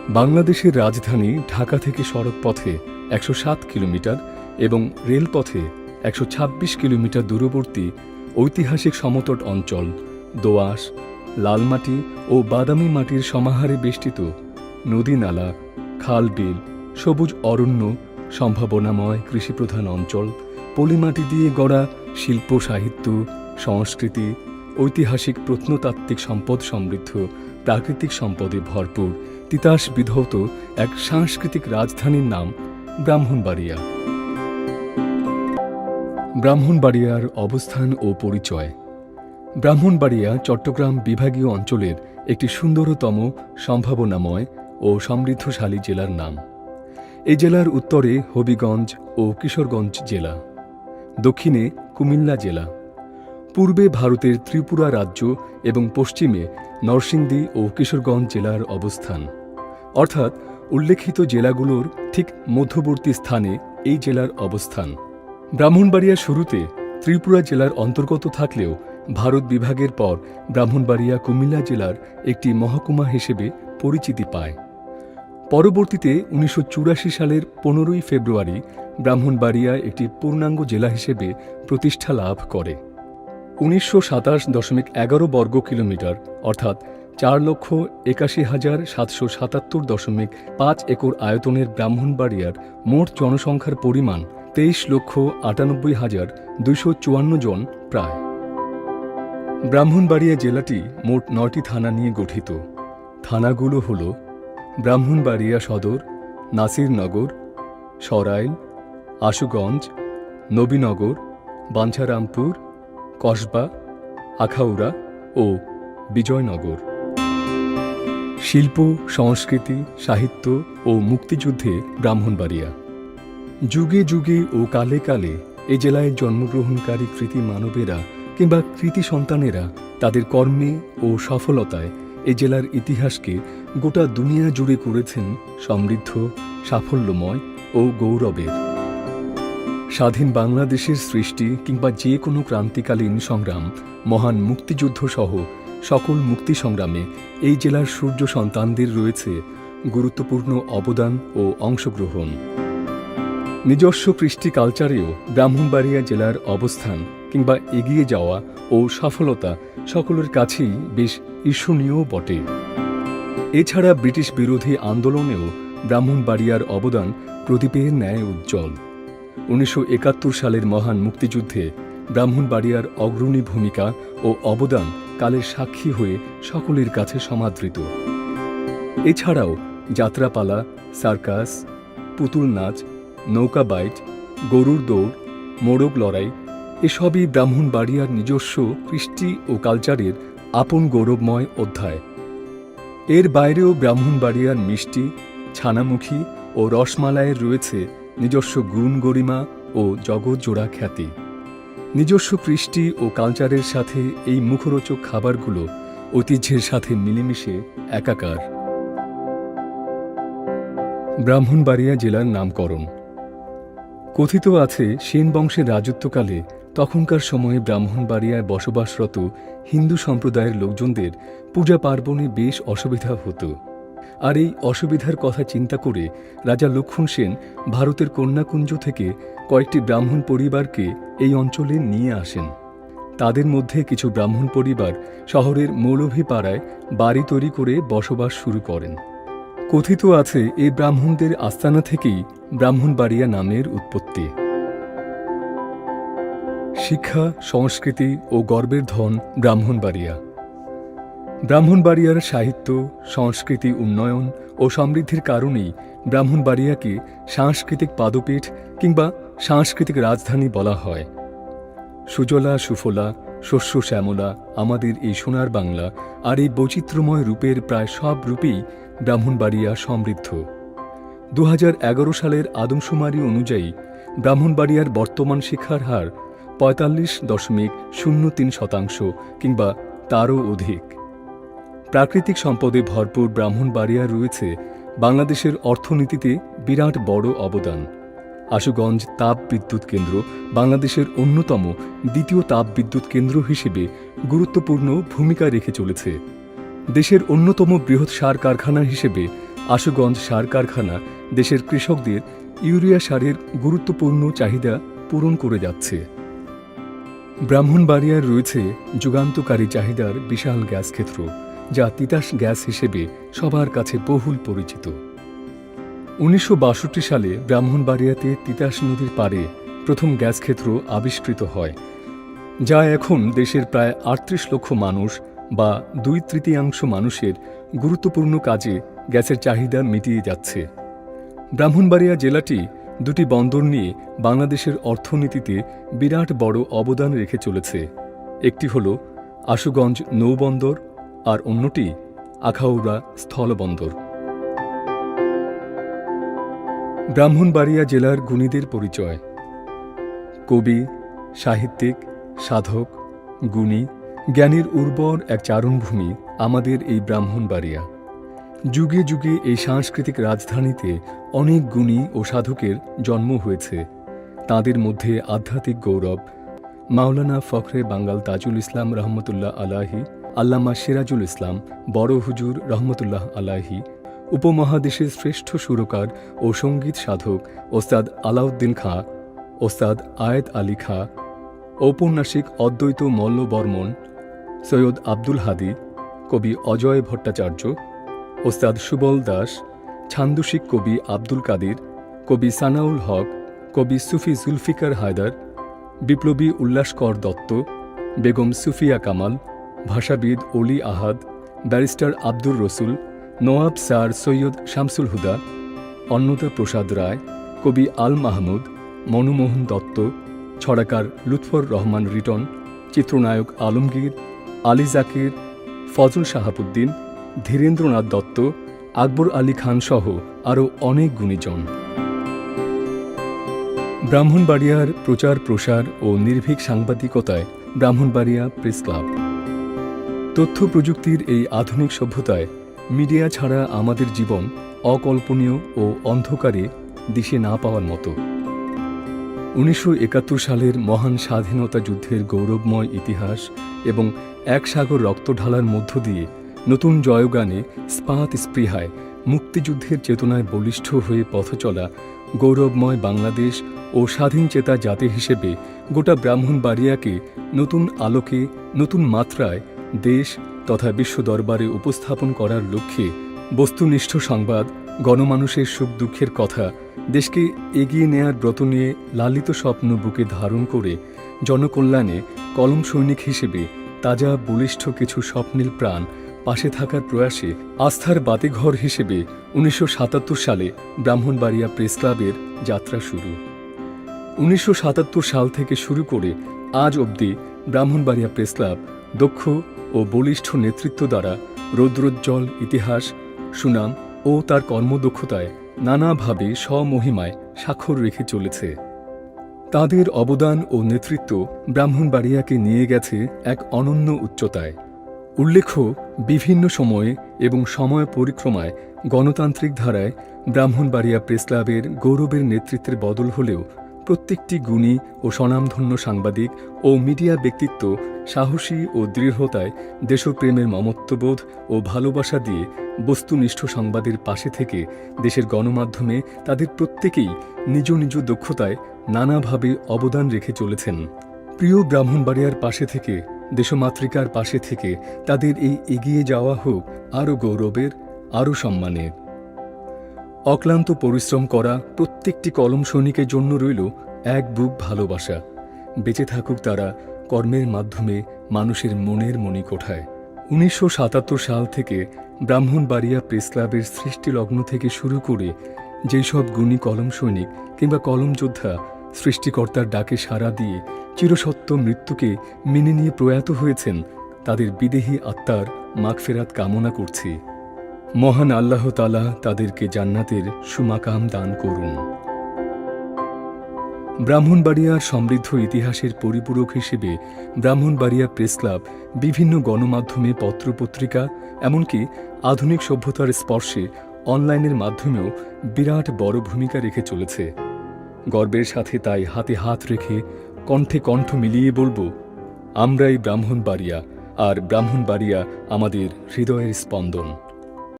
বাংলাদেশের রাজধানী ঢাকা থেকে সড়ক পথে ১০৭ কিলোমিটার এবং রেলপথে ১২৬ কিলোমিটার দূরবর্তী ঐতিহাসিক সমতট অঞ্চল দোআঁশ, লালমাটি ও বাদামি মাটির সমাহারে বেষ্টিত নদী-নালা, খাল-বিল, সবুজ অরণ্য, সম্ভাবনাময় কৃষিপ্রধান অঞ্চল, পলিমাটি দিয়ে গড়া শিল্প, সাহিত্য, সংস্কৃতি, ঐতিহাসিক প্রত্নতাত্ত্বিক সম্পদ সমৃদ্ধ, প্রাকৃতিক সম্পদে ভরপুর, তিতাস বিধৌত এক সাংস্কৃতিক রাজধানীর নাম ব্রাহ্মণবাড়িয়া। ব্রাহ্মণবাড়িয়ার অবস্থান ও পরিচয়। ব্রাহ্মণবাড়িয়া চট্টগ্রাম বিভাগীয় অঞ্চলের একটি সুন্দরতম, সম্ভাবনাময় ও সমৃদ্ধশালী জেলার নাম। এই জেলার উত্তরে হবিগঞ্জ ও কিশোরগঞ্জ জেলা, দক্ষিণে কুমিল্লা জেলা, পূর্বে ভারতের ত্রিপুরা রাজ্য এবং পশ্চিমে নরসিংদী ও কিশোরগঞ্জ জেলার অবস্থান। অর্থাৎ উল্লেখিত জেলাগুলোর ঠিক মধ্যবর্তী স্থানে এই জেলার অবস্থান। ব্রাহ্মণবাড়িয়া শুরুতে ত্রিপুরা জেলার অন্তর্গত থাকলেও ভারত বিভাগের পর ব্রাহ্মণবাড়িয়া কুমিল্লা জেলার একটি মহকুমা হিসেবে পরিচিতি পায়। পরবর্তীতে ১৯৮৪ সালের ১৫ই ফেব্রুয়ারি ব্রাহ্মণবাড়িয়া একটি পূর্ণাঙ্গ জেলা হিসেবে প্রতিষ্ঠা লাভ করে। ১৯২৭.১১ বর্গ কিলোমিটার অর্থাৎ ৪,৮১,৭৭৭.৫ একর আয়তনের ব্রাহ্মণবাড়িয়ার মোট জনসংখ্যার পরিমাণ ২৩,৯৮,২৫৪ জন প্রায়। ব্রাহ্মণবাড়িয়া জেলাটি মোট ৯টি থানা নিয়ে গঠিত। থানাগুলো হল ব্রাহ্মণবাড়িয়া সদর, নাসিরনগর, সরাইল, আশুগঞ্জ, নবীনগর, বাঞ্ছারামপুর, কসবা, আখাউড়া ও বিজয়নগর। শিল্প, সংস্কৃতি, সাহিত্য ও মুক্তিযুদ্ধে ব্রাহ্মণবাড়িয়া। যুগে যুগে ও কালে কালে এ জেলায় জন্মগ্রহণকারী কৃতি মানবেরা কিংবা কৃতি সন্তানেরা তাদের কর্মে ও সফলতায় এ জেলার ইতিহাসকে গোটা দুনিয়া জুড়ে করেছেন সমৃদ্ধ, সাফল্যময় ও গৌরবের। স্বাধীন বাংলাদেশের সৃষ্টি কিংবা যে কোনো ক্রান্তিকালীন সংগ্রাম, মহান মুক্তিযুদ্ধ সহ সকল মুক্তি সংগ্রামে এই জেলার সূর্য সন্তানদের রয়েছে গুরুত্বপূর্ণ অবদান ও অংশগ্রহণ। নিজস্ব কৃষ্টি কালচারেও ব্রাহ্মণবাড়িয়া জেলার অবস্থান কিংবা এগিয়ে যাওয়া ও সফলতা সকলের কাছেই বেশ ঈর্ষণীয় বটে। এছাড়া ব্রিটিশ বিরোধী আন্দোলনেও ব্রাহ্মণবাড়িয়ার অবদান প্রদীপের ন্যায় উজ্জ্বল। ১৯৭১ সালের মহান মুক্তিযুদ্ধে ব্রাহ্মণবাড়িয়ার অগ্রণী ভূমিকা ও অবদান কালের সাক্ষী হয়ে সকলের কাছে সমাদৃত। এছাড়াও যাত্রাপালা, সার্কাস, পুতুল নাচ, নৌকা বাইচ, গরুর দৌড়, মোরগ লড়াই এসবই ব্রাহ্মণবাড়িয়ার নিজস্ব কৃষ্টি ও কালচারের আপন গৌরবময় অধ্যায়। এর বাইরেও ব্রাহ্মণবাড়িয়ার মিষ্টি, ছানামুখী ও রসমালাইয়ের রয়েছে নিজস্ব গুণ গরিমা ও জগৎজোড়া খ্যাতি। নিজস্ব কৃষ্টি ও কালচারের সাথে এই মুখরোচক খাবারগুলো ঐতিহ্যের সাথে মিলেমিশে একাকার। ব্রাহ্মণবাড়িয়া জেলার নামকরণ। কথিত আছে সেন বংশের রাজত্বকালে তখনকার সময়ে ব্রাহ্মণবাড়িয়ায় বসবাসরত হিন্দু সম্প্রদায়ের লোকজনদের পূজা পার্বণে বেশ অসুবিধা হতো। আর এই অসুবিধার কথা চিন্তা করে রাজা লক্ষ্মণ সেন ভারতের কন্যাকুঞ্জ থেকে কয়েকটি ব্রাহ্মণ পরিবারকে এই অঞ্চলে নিয়ে আসেন। তাদের মধ্যে কিছু ব্রাহ্মণ পরিবার শহরের মৌলভীপাড়ায় বাড়ি তৈরি করে বসবাস শুরু করেন। কথিত আছে এই ব্রাহ্মণদের আস্তানা থেকেই ব্রাহ্মণবাড়িয়া নামের উৎপত্তি। শিক্ষা, সংস্কৃতি ও গর্বের ধন ব্রাহ্মণবাড়িয়া। ব্রাহ্মণবাড়িয়ার সাহিত্য, সংস্কৃতি উন্নয়ন ও সমৃদ্ধির কারণেই ব্রাহ্মণবাড়িয়াকে সাংস্কৃতিক পাদপীঠ কিংবা সাংস্কৃতিক রাজধানী বলা হয়। সুজলা সুফলা, শস্য শ্যামলা আমাদের এই সোনার বাংলা আর এই বৈচিত্র্যময় রূপের প্রায় সব রূপেই ব্রাহ্মণবাড়িয়া সমৃদ্ধ। ২০১১ সালের আদমশুমারি অনুযায়ী ব্রাহ্মণবাড়িয়ার বর্তমান শিক্ষার হার ৪৫.০৩% কিংবা তারও অধিক। প্রাকৃতিক সম্পদে ভরপুর ব্রাহ্মণবাড়িয়ার রয়েছে বাংলাদেশের অর্থনীতিতে বিরাট বড় অবদান। আশুগঞ্জ তাপ বিদ্যুৎ কেন্দ্র বাংলাদেশের অন্যতম দ্বিতীয় তাপ বিদ্যুৎ কেন্দ্র হিসেবে গুরুত্বপূর্ণ ভূমিকা রেখে চলেছে। দেশের অন্যতম বৃহৎ সার কারখানা হিসেবে আশুগঞ্জ সার কারখানা দেশের কৃষকদের ইউরিয়া সারের গুরুত্বপূর্ণ চাহিদা পূরণ করে যাচ্ছে। ব্রাহ্মণবাড়িয়ার রয়েছে যুগান্তকারী চাহিদার বিশাল গ্যাস ক্ষেত্র, যা তিতাস গ্যাস হিসেবে সবার কাছে বহুল পরিচিত। 1962 সালে ব্রাহ্মণবাড়িয়াতে তিতাস নদীর পাড়ে প্রথম গ্যাস ক্ষেত্র আবিষ্কৃত হয়, যা এখন দেশের প্রায় 38 লক্ষ মানুষ বা 2/3 মানুষের গুরুত্বপূর্ণ কাজে গ্যাসের চাহিদা মিটিয়ে যাচ্ছে। ব্রাহ্মণবাড়িয়া জেলাটি দুটি বন্দর নিয়ে বাংলাদেশের অর্থনীতিতে বিরাট বড় অবদান রেখে চলেছে। একটি হল আশুগঞ্জ নৌবন্দর আর অন্যটি আখাউড়া স্থলবন্দর। ব্রাহ্মণবাড়িয়া জেলার গুণীদের পরিচয়। কবি, সাহিত্যিক, সাধক, গুণী, জ্ঞানীর উর্বর এক চারণভূমি আমাদের এই ব্রাহ্মণবাড়িয়া। যুগে যুগে এই সাংস্কৃতিক রাজধানীতে অনেক গুণী ও সাধকের জন্ম হয়েছে। তাঁদের মধ্যে আধ্যাত্মিক গৌরব মাওলানা ফখরে বাঙ্গাল তাজুল ইসলাম রহমতুল্লাহ আলাহি, আল্লামা সিরাজুল ইসলাম বড় হুজুর রহমতুল্লাহ আলাহি, উপমহাদেশের শ্রেষ্ঠ সুরকার ও সঙ্গীত সাধক ওস্তাদ আলাউদ্দিন খাঁ, ওস্তাদ আয়েদ আলী খাঁ, ঔপন্যাসিক অদ্বৈত মল্ল বর্মন, সৈয়দ আব্দুল হাদি, কবি অজয় ভট্টাচার্য, ওস্তাদ সুবল দাস, ছান্দসিক কবি আব্দুল কাদির, কবি সানাউল হক, কবি সুফি জুলফিকার হায়দার, বিপ্লবী উল্লাসকর দত্ত, বেগম সুফিয়া কামাল, ভাষাবিদ অলি আহাদ, ব্যারিস্টার আব্দুর রসুল, নওয়াব স্যার সৈয়দ শামসুল হুদা, অন্নদা প্রসাদ রায়, কবি আল মাহমুদ, মনমোহন দত্ত, ছড়াকার লুৎফর রহমান রিটন, চিত্রনায়ক আলমগীর, আলী জাকির, ফজল শাহাবুদ্দিন, ধীরেন্দ্রনাথ দত্ত, আকবর আলী খান সহ আরও অনেক গুণীজন। ব্রাহ্মণবাড়িয়ার প্রচার প্রসার ও নির্ভীক সাংবাদিকতায় ব্রাহ্মণবাড়িয়া প্রেস ক্লাব। তথ্য প্রযুক্তির এই আধুনিক সভ্যতায় মিডিয়া ছাড়া আমাদের জীবন অকল্পনীয় ও অন্ধকারে দিশে না পাওয়ার মতো। 1971 সালের মহান স্বাধীনতা যুদ্ধের গৌরবময় ইতিহাস এবং এক সাগর রক্ত ঢালার মধ্য দিয়ে নতুন জয়গানে স্পাত স্পৃহায় মুক্তিযুদ্ধের চেতনায় বলিষ্ঠ হয়ে পথ চলা গৌরবময় বাংলাদেশ ও স্বাধীন চেতা জাতি হিসেবে গোটা ব্রাহ্মণবাড়িয়াকে নতুন আলোকে, নতুন মাত্রায় দেশ তথা বিশ্ব দরবারে উপস্থাপন করার লক্ষ্যে বস্তুনিষ্ঠ সংবাদ, গণমানুষের সুখ দুঃখের কথা, দেশকে এগিয়ে নেয়ার ব্রত নিয়ে লালিত স্বপ্ন বুকে ধারণ করে জনকল্যাণে কলম সৈনিক হিসেবে তাজা বলিষ্ঠ কিছু স্বপ্নের প্রাণ পাশে থাকার প্রয়াসে আস্থার বাতিঘর হিসেবে 1977 সালে ব্রাহ্মণবাড়িয়া প্রেস ক্লাবের যাত্রা শুরু। 1977 সাল থেকে শুরু করে আজ অবধি ব্রাহ্মণবাড়িয়া প্রেস ক্লাব দক্ষ ও বলিষ্ঠ নেতৃত্ব দ্বারা রৌদ্রোজ্জ্বল ইতিহাস, সুনাম ও তার কর্মদক্ষতায় নানাভাবে স্বমহিমায় স্বাক্ষর রেখে চলেছে। তাদের অবদান ও নেতৃত্ব ব্রাহ্মণবাড়িয়াকে নিয়ে গেছে এক অনন্য উচ্চতায়। উল্লেখ্য, বিভিন্ন সময়ে এবং সময় পরিক্রমায় গণতান্ত্রিক ধারায় ব্রাহ্মণবাড়িয়া প্রেস ক্লাবের গৌরবের নেতৃত্বের বদল হলেও প্রত্যেকটি গুণী ও স্বনামধন্য সাংবাদিক ও মিডিয়া ব্যক্তিত্ব সাহসী ও দৃঢ়তায় দেশপ্রেমের মমত্ববোধ ও ভালোবাসা দিয়ে বস্তুনিষ্ঠ সংবাদের পাশে থেকে দেশের গণমাধ্যমে তাদের প্রত্যেকেই নিজ নিজ দক্ষতায় নানাভাবে অবদান রেখে চলেছেন। প্রিয় ব্রাহ্মণবাড়িয়ার পাশে থেকে, দেশমাতৃকার পাশে থেকে তাদের এই এগিয়ে যাওয়া হোক আরও গৌরবের, আরও সম্মানের। অক্লান্ত পরিশ্রম করা প্রত্যেকটি কলম সৈনিকের জন্য রইল এক বুক ভালোবাসা। বেঁচে থাকুক তারা কর্মের মাধ্যমে মানুষের মনের মণিকোঠায়। 1977 সাল থেকে ব্রাহ্মণবাড়িয়া প্রেস ক্লাবের সৃষ্টিলগ্ন থেকে শুরু করে যেই সব গুণী কলম সৈনিক কিংবা কলম যোদ্ধা সৃষ্টিকর্তার ডাকে সাড়া দিয়ে চিরসত্য মৃত্যুকে মেনে নিয়ে প্রয়াত হয়েছেন, তাদের বিদেহী আত্মার মাগফিরাত কামনা করছি। মহান আল্লাহ তাআলা তাদেরকে জান্নাতের সুমাকাম দান করুন। ব্রাহ্মণবাড়িয়ার সমৃদ্ধ ইতিহাসের পরিপূরক হিসেবে ব্রাহ্মণবাড়িয়া প্রেস ক্লাব বিভিন্ন গণমাধ্যমে পত্রপত্রিকা, এমনকি আধুনিক সভ্যতার স্পর্শে অনলাইনের মাধ্যমেও বিরাট বড় ভূমিকা রেখে চলেছে। গর্বের সাথে তাই হাতে হাত রেখে কণ্ঠে কণ্ঠ মিলিয়ে বলবো, আমরাই ব্রাহ্মণবাড়িয়া, আর ব্রাহ্মণবাড়িয়া আমাদের হৃদয়ের স্পন্দন।